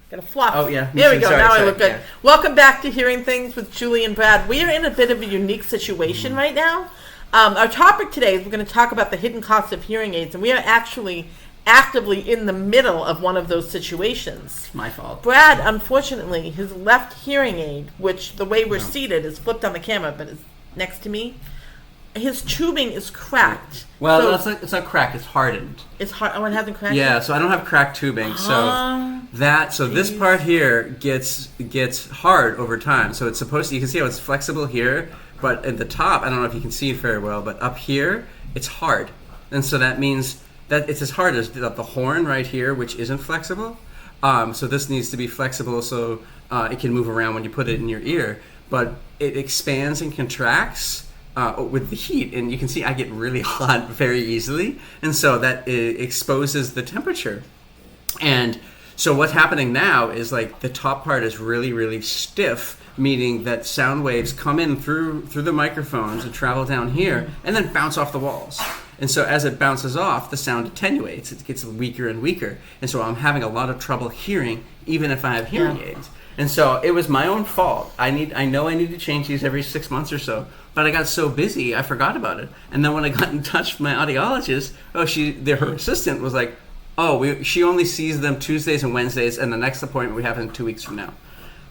Gonna flop. Oh, yeah. There we go. Sorry, now sorry, I look good. yeah. Welcome back to Hearing Things with Julie and Brad. We are in a bit of a unique situation right now. Our topic today is we're going to talk about the hidden costs of hearing aids, and we are actually actively in the middle of one of those situations. My fault. Brad, unfortunately, his left hearing aid, which the way we're seated is flipped on the camera, but is next to me, his tubing is cracked. Well, so it's not cracked. It's hardened. It's hard. Oh, it hasn't cracked. Yeah, so I don't have cracked tubing. So this part here gets hard over time. So it's supposed to. You can see how it's flexible here, but at the top, I don't know if you can see it very well, but up here it's hard, and so that means that it's as hard as the horn right here, which isn't flexible. So this needs to be flexible so it can move around when you put it in your ear, but it expands and contracts. With the heat, and you can see I get really hot very easily, and so that exposes the temperature. And so what's happening now is like the top part is really, really stiff, meaning that sound waves come in through the microphones and travel down here and then bounce off the walls. And so as it bounces off, the sound attenuates. It gets weaker and weaker. And so I'm having a lot of trouble hearing even if I have hearing aids. And so it was my own fault. I know I need to change these every 6 months or so, but I got so busy I forgot about it. And then when I got in touch with my audiologist, her assistant was like, she only sees them Tuesdays and Wednesdays, and the next appointment we have in 2 weeks from now.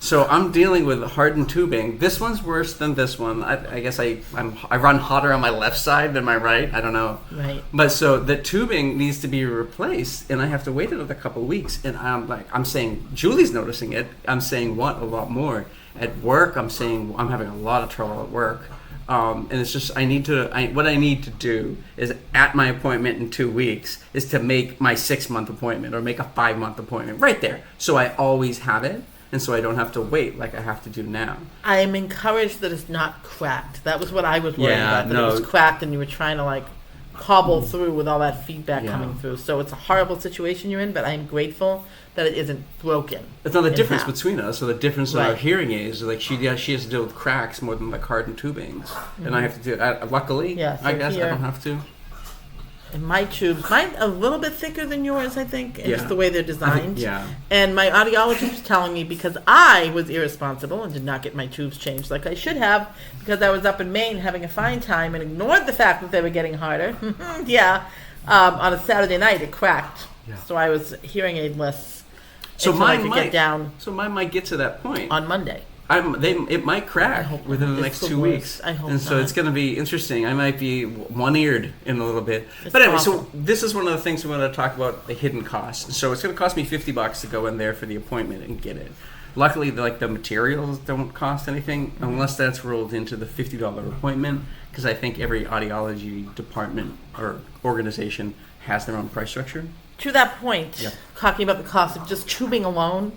So I'm dealing with hardened tubing. This one's worse than this one. I guess I run hotter on my left side than my right. I don't know. Right. But so the tubing needs to be replaced, and I have to wait another couple of weeks. And I'm saying Julie's noticing it. I'm saying a lot more at work. I'm saying I'm having a lot of trouble at work. And it's just what I need to do is at my appointment in 2 weeks is to make my 6 month appointment or make a 5 month appointment right there, so I always have it. And so I don't have to wait like I have to do now. I am encouraged that it's not cracked. That was what I was worried about, that it was cracked and you were trying to cobble through with all that feedback coming through. So it's a horrible situation you're in, but I am grateful that it isn't broken. It's not the difference between us. So the difference in our hearing aids is she has to deal with cracks more than hardened tubings. And I have to do it. Luckily, I guess I don't have to. And my tubes, mine a little bit thicker than yours, I think, and just the way they're designed. And my audiologist was telling me, because I was irresponsible and did not get my tubes changed like I should have, because I was up in Maine having a fine time and ignored the fact that they were getting harder. On a Saturday night, it cracked. So I was hearing aidless. So mine might get to that point on Monday. It might crack within the next 2 weeks. I hope and so it's going to be interesting. I might be one-eared in a little bit. But anyway, so this is one of the things we want to talk about, the hidden costs. So it's going to cost me $50 to go in there for the appointment and get it. Luckily, the materials don't cost anything unless that's rolled into the $50 appointment, because I think every audiology department or organization has their own price structure. To that point, talking about the cost of just tubing alone,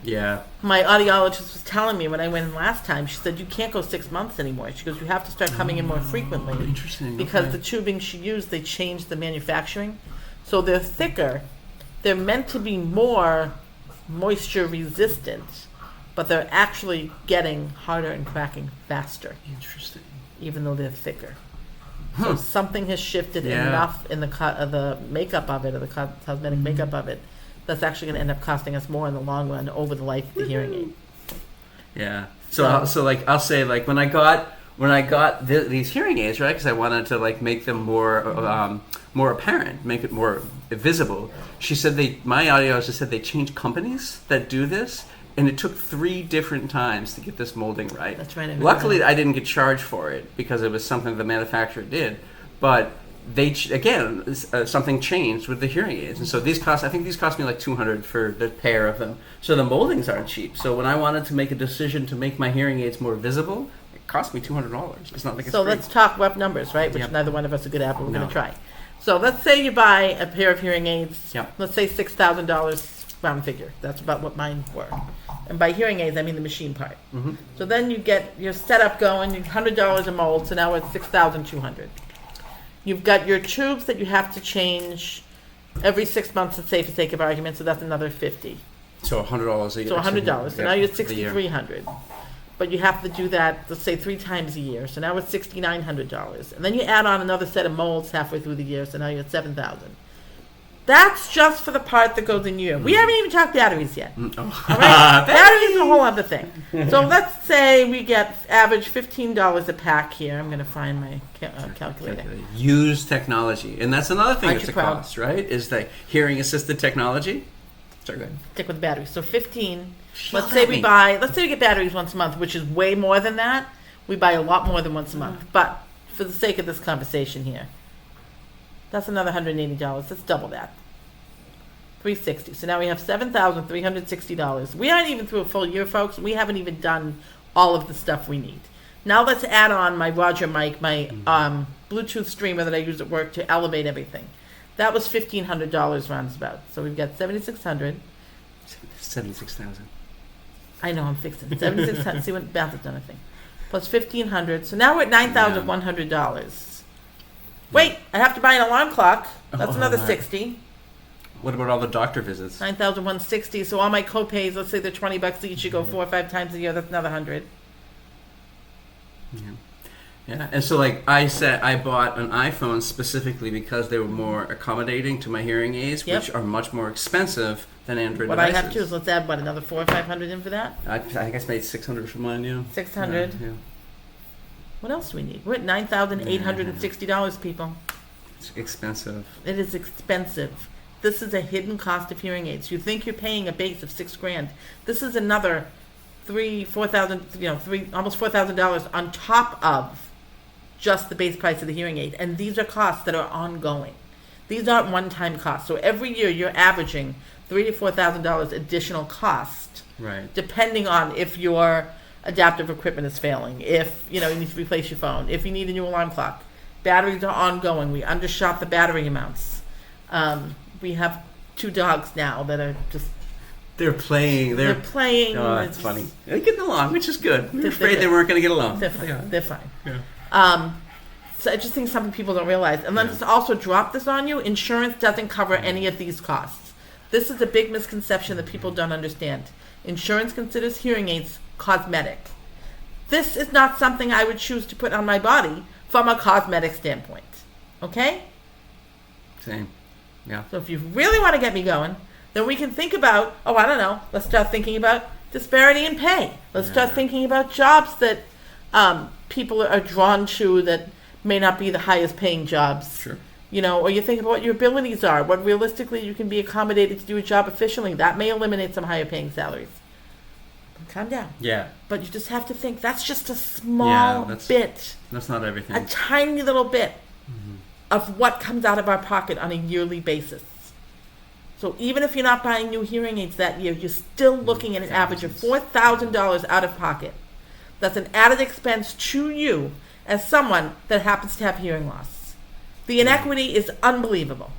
my audiologist was telling me when I went in last time, she said, you can't go 6 months anymore. She goes, you have to start coming in more frequently. Interesting. Because the tubing she used, they changed the manufacturing. So they're thicker. They're meant to be more moisture resistant, but they're actually getting harder and cracking faster. Interesting. Even though they're thicker. So something has shifted enough in the makeup of it, or the cosmetic makeup of it, that's actually going to end up costing us more in the long run over the life of the hearing aid. Yeah. So I'll say when I got these hearing aids, right? Because I wanted to make them more apparent, make it more visible. She said my audiologist said they changed companies that do this. And it took 3 different times to get this molding right. That's right. Luckily, I didn't get charged for it because it was something the manufacturer did. But something changed with the hearing aids, and so I think these cost me like $200 for the pair of them. So the moldings aren't cheap. So when I wanted to make a decision to make my hearing aids more visible, it cost me $200. It's not like it's so free. Let's talk rough numbers, right? Which neither one of us are good at, but we're going to try. So let's say you buy a pair of hearing aids. Let's say $6,000 round figure. That's about what mine were. And by hearing aids, I mean the machine part. Mm-hmm. So then you get your setup going, $100 a mold, so now it's $6,200. You've got your tubes that you have to change every 6 months, let's say, for sake of argument, so that's another $50. So $100 a year. So $100. So now you're $6,300. But you have to do that, let's say, 3 times a year. So now it's $6,900. And then you add on another set of molds halfway through the year, so now you're at $7,000. That's just for the part that goes in year. We haven't even talked batteries yet. Oh. All right? Batteries is a whole other thing. So let's say we get average $15 a pack here. I'm going to find my calculator. Use technology. And that's another thing that's a proud? cost, right? Is the hearing-assisted technology. Sorry, go ahead. Stick with the batteries. So 15. Let's say we get batteries once a month, which is way more than that. We buy a lot more than once a month. But for the sake of this conversation here, that's another $180. Let's double that. $360. So now we have $7,360. We aren't even through a full year, folks. We haven't even done all of the stuff we need. Now let's add on my Roger mic, my Bluetooth streamer that I use at work to elevate everything. That was $1,500 roundabout. So we've got $7,600. 76,000. I know, I'm fixing it. 7,600. See what math has done, I think. Plus $1,500. So now we're at $9,100. Wait, I have to buy an alarm clock. That's another $60. What about all the doctor visits? $9,160. So all my co-pays, let's say they're $20 each. You go 4 or 5 times a year. That's another $100. Yeah, and so like I said, I bought an iPhone specifically because they were more accommodating to my hearing aids, which are much more expensive than Android devices. What I have to is let's add another $400 or $500 in for that. I think I made $600 for mine. Yeah, $600. Yeah. What else do we need? We're at $9,860, people. It's expensive. It is expensive. This is a hidden cost of hearing aids. You think you're paying a base of $6,000. This is another $4,000, almost $4,000 on top of just the base price of the hearing aid. And these are costs that are ongoing. These aren't one-time costs. So every year you're averaging $3,000 to $4,000 additional cost. Right. Depending on if your adaptive equipment is failing, if you need to replace your phone, if you need a new alarm clock. Batteries are ongoing. We undershot the battery amounts. We have 2 dogs now that are just... They're playing. They're playing. Oh, that's funny. They're getting along, which is good. We were afraid they weren't going to get along. They're fine. Yeah. They're fine. Yeah. So I just think some people don't realize. And let's also drop this on you. Insurance doesn't cover any of these costs. This is a big misconception that people don't understand. Insurance considers hearing aids cosmetic. This is not something I would choose to put on my body from a cosmetic standpoint. Okay? Same. Yeah. So if you really want to get me going, then we can think about, let's start thinking about disparity in pay. Let's start thinking about jobs that people are drawn to that may not be the highest paying jobs. Sure. Or you think about what your abilities are, what realistically you can be accommodated to do a job efficiently. That may eliminate some higher paying salaries. Calm down. Yeah. But you just have to think that's just a small bit. That's not everything. A tiny little bit of what comes out of our pocket on a yearly basis. So even if you're not buying new hearing aids that year, you're still looking at an average of $4,000 out of pocket. That's an added expense to you as someone that happens to have hearing loss. The inequity is unbelievable.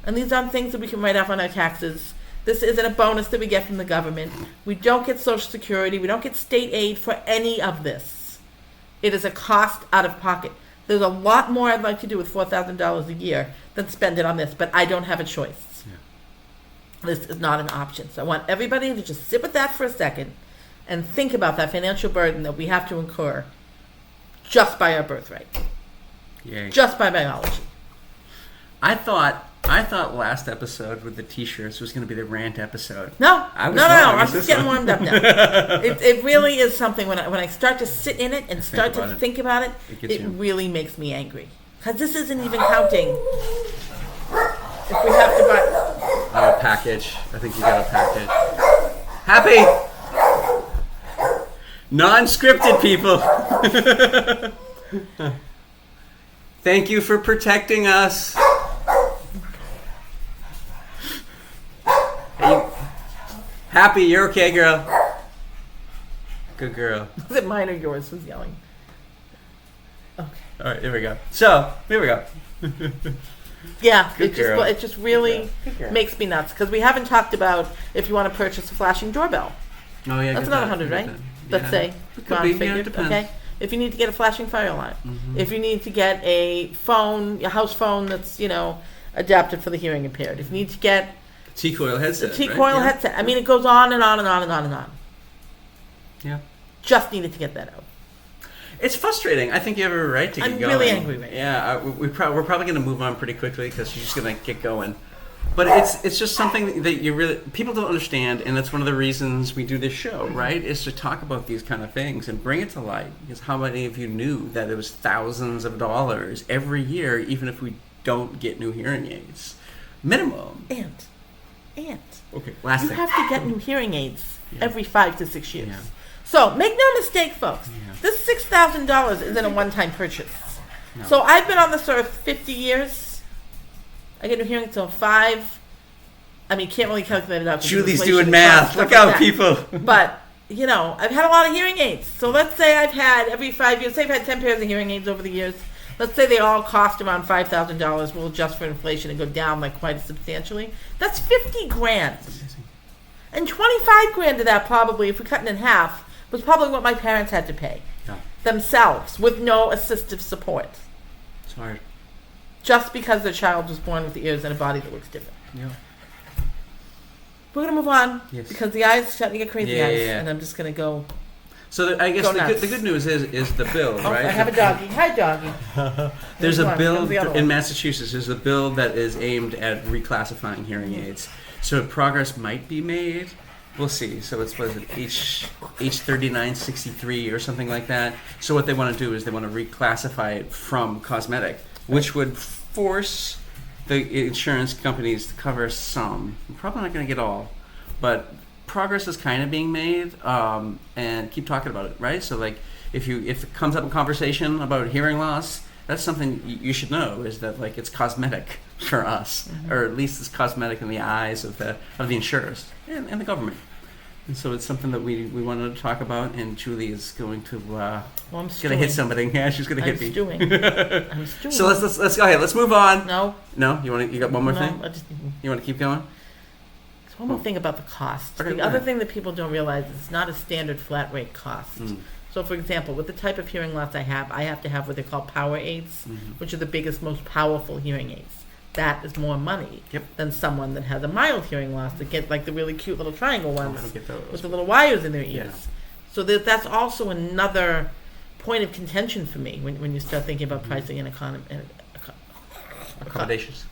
And these aren't things that we can write off on our taxes. This isn't a bonus that we get from the government. We don't get Social Security. We don't get state aid for any of this. It is a cost out of pocket. There's a lot more I'd like to do with $4,000 a year than spend it on this, but I don't have a choice. Yeah. This is not an option. So I want everybody to just sit with that for a second and think about that financial burden that we have to incur just by our birthright. Yay. Just by biology. I thought last episode with the T-shirts was going to be the rant episode. No. I'm just getting warmed up now. It really is something when I start to sit in it and start to think about it, it really makes me angry. Because this isn't even counting. If we have to buy a package, I think you got a package. Happy, non-scripted people. Thank you for protecting us. Happy, you're okay, girl. Good girl. Was it mine or yours who's yelling? Okay. All right, here we go. So, here we go. Yeah, it just really makes me nuts because we haven't talked about if you want to purchase a flashing doorbell. Oh yeah, that's another $100, right? Let's say. Okay. If you need to get a flashing fire alarm, if you need to get a phone, a house phone that's adapted for the hearing impaired, if you need to get T-coil headset. The T-coil headset. I mean, it goes on and on and on and on and on. Yeah. Just needed to get that out. It's frustrating. I think you have a right to get going. I'm really angry right now. Yeah, we're probably going to move on pretty quickly because you're just going to get going. But it's just something that people don't understand, and that's one of the reasons we do this show, right? Is to talk about these kind of things and bring it to light. Because how many of you knew that it was thousands of dollars every year, even if we don't get new hearing aids? Minimum. And. Okay, last thing. You have to get new hearing aids every 5 to 6 years. Yeah. So make no mistake, folks. Yeah. This $6,000 isn't a one-time purchase. No. So I've been on this earth 50 years. I get new hearing until 5. I mean, can't really calculate it out. Julie's doing math. Look out, people. But, I've had a lot of hearing aids. So let's say I've had every 5 years, say I've had 10 pairs of hearing aids over the years. Let's say they all cost around $5,000. We'll adjust for inflation and go down quite substantially. That's $50,000. And $25,000 of that probably, if we cut it in half, was probably what my parents had to pay themselves with no assistive support. It's hard. Just because their child was born with ears and a body that looks different. Yeah. We're going to move on because the eyes starting to get crazy eyes, and I'm just going to go. So I guess the good news is the bill, right? I have a doggy. Hi, doggy. There's a bill in Massachusetts. There's a bill that is aimed at reclassifying hearing aids. So progress might be made. We'll see. So it's H3963 or something like that. So what they want to do is they want to reclassify it from cosmetic, which would force the insurance companies to cover some. I'm probably not going to get all, but progress is kind of being made, and keep talking about it, right? So if it comes up in conversation about hearing loss, that's something you should know, is that it's cosmetic for us, or at least it's cosmetic in the eyes of the insurers and the government. And so it's something that we wanted to talk about, and Julie is going to going to hit somebody. Yeah, she's going to hit me. I'm stewing. So let's go ahead. Let's move on. No. You got one more thing? You want to keep going? There's one more thing about the cost. Okay, the other thing that people don't realize is it's not a standard flat rate cost. So, for example, with the type of hearing loss I have to have what they call power aids, which are the biggest, most powerful hearing aids. That is more money than someone that has a mild hearing loss that get the really cute little triangle ones with the little wires in their ears. Yeah. So that's also another point of contention for me when you start thinking about pricing and accommodations.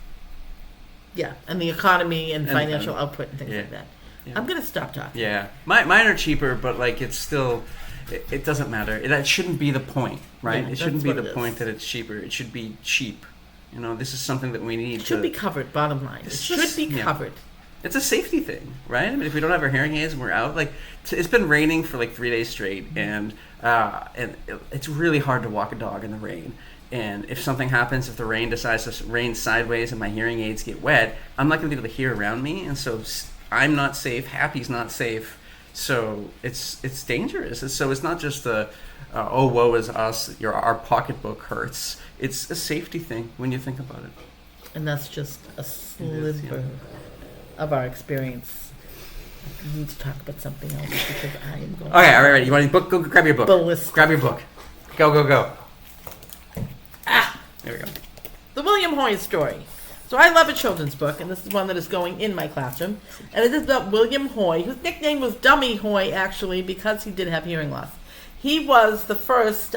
Yeah, and the economy and financial output and things like that. Yeah. I'm going to stop talking. Yeah, mine are cheaper, but it's still, it doesn't matter. That shouldn't be the point, right? Yeah, it shouldn't be the point that it's cheaper. It should be cheap. This is something that we need. It should be covered, bottom line. It should be covered. It's a safety thing, right? I mean, if we don't have our hearing aids and we're out, it's been raining for 3 days straight, and it's really hard to walk a dog in the rain. And if something happens, if the rain decides to rain sideways and my hearing aids get wet, I'm not going to be able to hear around me, and so I'm not safe. Happy's not safe. So it's dangerous. So it's not just oh, woe is us, our pocketbook hurts. It's a safety thing when you think about it. And that's just a sliver of our experience. We need to talk about something else because I am going. Okay, all right. You want a book? Go grab your book. Ballistic. Grab your book. Go. There we go. The William Hoy story. So I love a children's book, and this is one that is going in my classroom. And it is about William Hoy, whose nickname was Dummy Hoy, actually, because he did have hearing loss. He was the first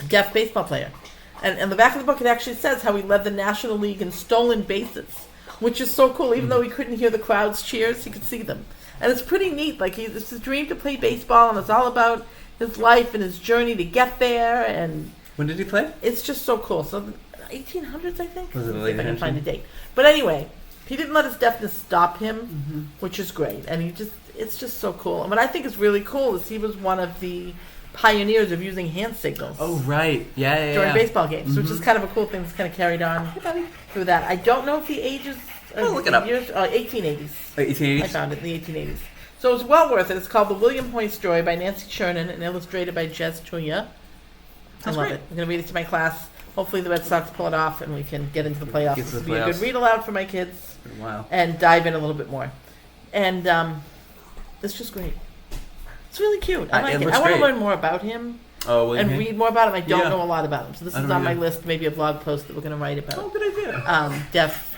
deaf baseball player. And in the back of the book, it actually says how he led the National League in stolen bases, which is so cool. Even though he couldn't hear the crowd's cheers, he could see them. And it's pretty neat. It's his dream to play baseball, and it's all about his life and his journey to get there. And when did he play? It's just so cool. So 1800s, I think. Was it the late 1800s? I can find a date. But anyway, he didn't let his deafness stop him, which is great. And it's just so cool. And what I think is really cool is he was one of the pioneers of using hand signals. Oh, right. Yeah. During baseball games, which is kind of a cool thing that's kind of carried on through that. I don't know if the ages... look it up. 1880s. 1880s? I found it in the 1880s. So it's well worth it. It's called The William Hoy Story by Nancy Churnin and illustrated by Jez Tuya. I love it. I'm going to read it to my class. Hopefully the Red Sox pull it off and we can get into the playoffs. This will be a good read aloud for my kids. Wow. And dive in a little bit more. And it's just great. It's really cute. I like it. I want to learn more about him. and read more about him. I don't know a lot about him. So this is on my list, maybe a blog post that we're going to write about. Oh, good idea. Deaf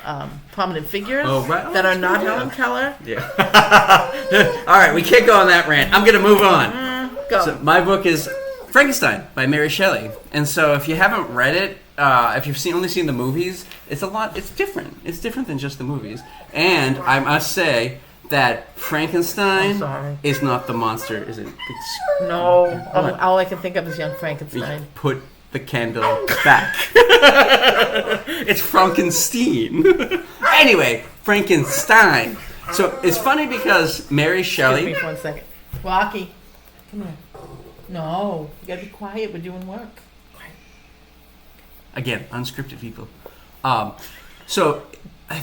prominent figures that are not Helen Keller. Yeah. All right, we can't go on that rant. I'm going to move on. Go. So my book is Frankenstein by Mary Shelley. And so if you haven't read it, if you've only seen the movies, it's different. It's different than just the movies. And I must say that Frankenstein is not the monster, is it? No. All I can think of is Young Frankenstein. Put the candle back. It's Frankenstein. Anyway, Frankenstein. So it's funny because Mary Shelley... Excuse me for 1 second. Rocky, come here. No, you gotta be quiet. We're doing work. Again, unscripted people. So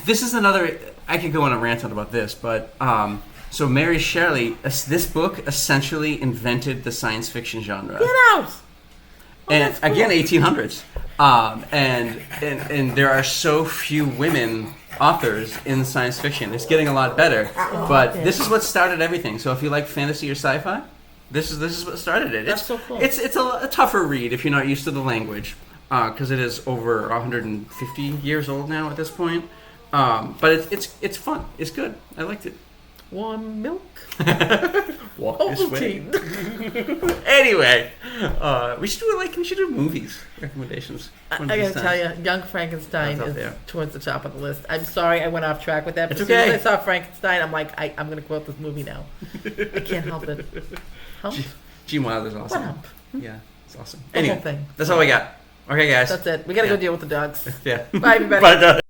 this is another... I could go on a rant on about this, but... so Mary Shelley, this book essentially invented the science fiction genre. Get out! And cool. Again, 1800s. And there are so few women authors in science fiction. It's getting a lot better. But this is what started everything. So if you like fantasy or sci-fi, this is what started it. That's so cool. It's a tougher read if you're not used to the language, because it is over 150 years old now at this point. But it's fun. It's good. I liked it. Warm milk. Walk this way. Anyway, we should do movies recommendations. I gotta tell you, Young Frankenstein is towards the top of the list. I'm sorry I went off track with that. But it's okay. As soon as I saw Frankenstein, I'm like, I'm gonna quote this movie now. I can't help it. Hump? Gene Wilder's awesome. What hump? Yeah, it's awesome. The Anyway, whole thing. that's all we got. Okay, guys. That's it. We gotta go deal with the dogs. Yeah. Bye, everybody. Bye, guys.